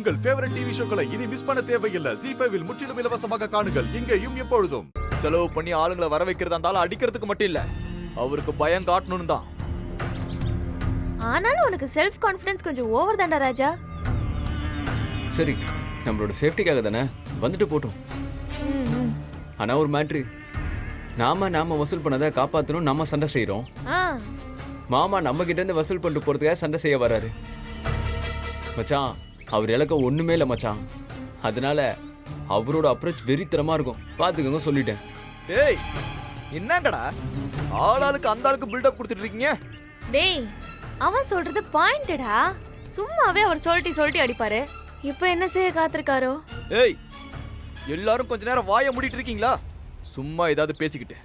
உங்கள் favourite TV ஷோக்களை இனி miss பண்ண தேவையில்லை. ZEE5 இல் முற்றிலும் இலவசமாக காணுங்கள். இங்கேயும் எப்பொழுதும். செலவு பண்ணி ஆளுங்களை வர வைக்கிறதா இருந்தாலும் அடிக்கிறதுக்கு மட்டும் இல்ல, அவருக்கு பயம் காட்டணும் தான். ஆனாலும் உனக்கு செல்ஃப் கான்ஃபிடன்ஸ் கொஞ்சம் ஓவர் தான்டா ராஜா. சரி, நம்மளோட சேஃப்டிக்காக தானே வந்துட்டு போட்டோம். ஆனா ஒரு மேட்ரு, நாம வசூல் பண்ணதை காப்பாற்றணும். நம்ம சண்டை செய்யறோம். மாமா நம்ம கிட்ட இருந்து வசூல் பண்ணிட்டு போறதுக்காக சண்டை செய்ய வராரு மச்சான். அவர் இலக்கம் ஒண்ணுமே இல்லை மச்சான். அதனால அவரோட அப்ரோச் வெறித்தனமா இருக்கும். பாத்துக்கோங்க, சொல்லிட்டேன். டேய் என்னங்கடா ஆளாளுக்கு அந்த ஆளுக்கு பில்டப் கொடுத்துட்டு இருக்கீங்க? டேய் அவன் சொல்றது பாயிண்டடா. சும்மாவே அவர் சொல்லிட்டு அடிப்பாரு. இப்போ என்ன செய்ய காத்திருக்காரோ? ஏய் எல்லாரும் கொஞ்ச நேரம் வாயை மூடிட்டு இருக்கீங்களா? சும்மா ஏதாவது பேசிக்கிட்டு.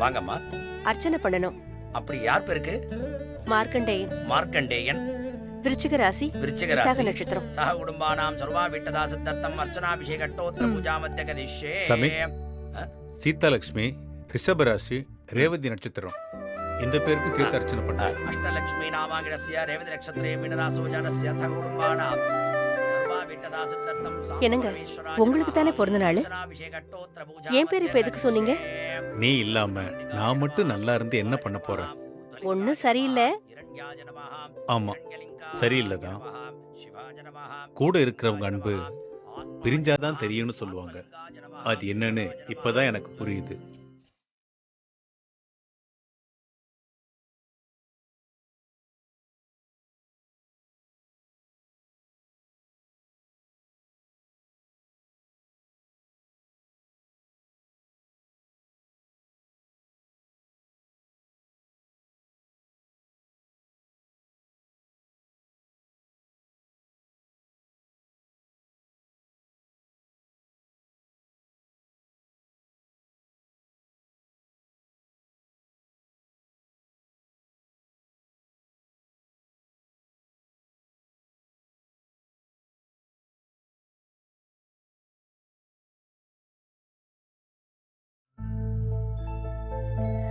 வாங்கம்மா. அர்ச்சனை பண்ணணும். அப்படி யார் பேருக்கு? மார்க்கண்டேயன். மார்க்கண்டேயன். விருச்சிக ராசி. விருச்சிக ராசி. நட்சத்திரம். சக குடும்பானாம் சர்வா விட்டதா சித்தர்த்தம் அர்ச்சனாபிஷேகட்டோத்திர பூஜா மத்தியகரிஷ்யே. சாமி, சீதாலட்சுமி ரிஷபராசி ரேவதி நட்சத்திரம். இந்த பேருக்கு சேர்த்து அர்ச்சனை பண்ண. அஷ்டலட்சுமி நாமாங்கிரஸ்ய ரேவதி நட்சத்திரே மீனராசோ ஜானஸ்ய சக குடும்பானாம் சர்வா விட்டதா சித்தர்த்தம். என்னங்க உங்களுக்கு தானே பிறந்த நாள்? என் பேர் இப்ப எதுக்கு சொன்னீங்க? நீ இல்லாம நான் மட்டும் நல்லா இருந்து என்ன பண்ண போறேன்? ஒன்னும் சரியில்லை. ஆமா, சரியில்லைதான். கூட இருக்கிறவங்க அன்பு பிரிஞ்சாதான் தெரியும்னு சொல்லுவாங்க. அது என்னன்னு இப்பதான் எனக்கு புரியுது.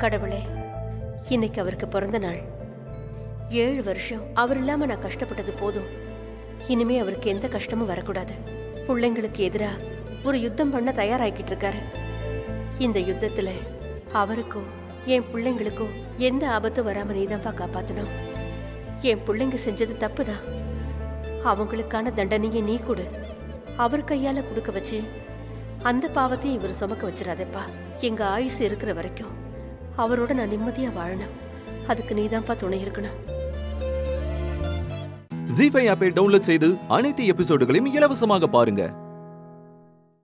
கடவுளே, இன்னைக்கு அவருக்கு பிறந்த நாள். 7 வருஷம் அவர் இல்லாம நான் கஷ்டப்பட்டது போதும். இனிமே அவருக்கு எந்த கஷ்டமும் வரக்கூடாது. பிள்ளைங்களுக்கு எதிரா ஒரு யுத்தம் பண்ண தயாராகிட்டு இருக்காரு. இந்த யுத்தத்துல அவருக்கோ என் பிள்ளைங்களுக்கோ எந்த ஆபத்தும் வராம நீதான்ப்பா காப்பாத்தணும். என் பிள்ளைங்க செஞ்சது தப்புதான். அவங்களுக்கான தண்டனையை நீ கொடு. அவர் கையால கொடுக்க வச்சு அந்த பாவத்தையும் இவர் சுமக்க வச்சிடாதேப்பா. எங்க ஆயுசு இருக்கிற வரைக்கும் அவரோட நான் நிம்மதியா வாழணும். அதுக்கு நீதான்ப்பா துணை இருக்கணும். ZEE5 ஆப்பை டவுன்லோட் செய்து அனைத்து எபிசோடுகளையும் இலவசமாக பாருங்க.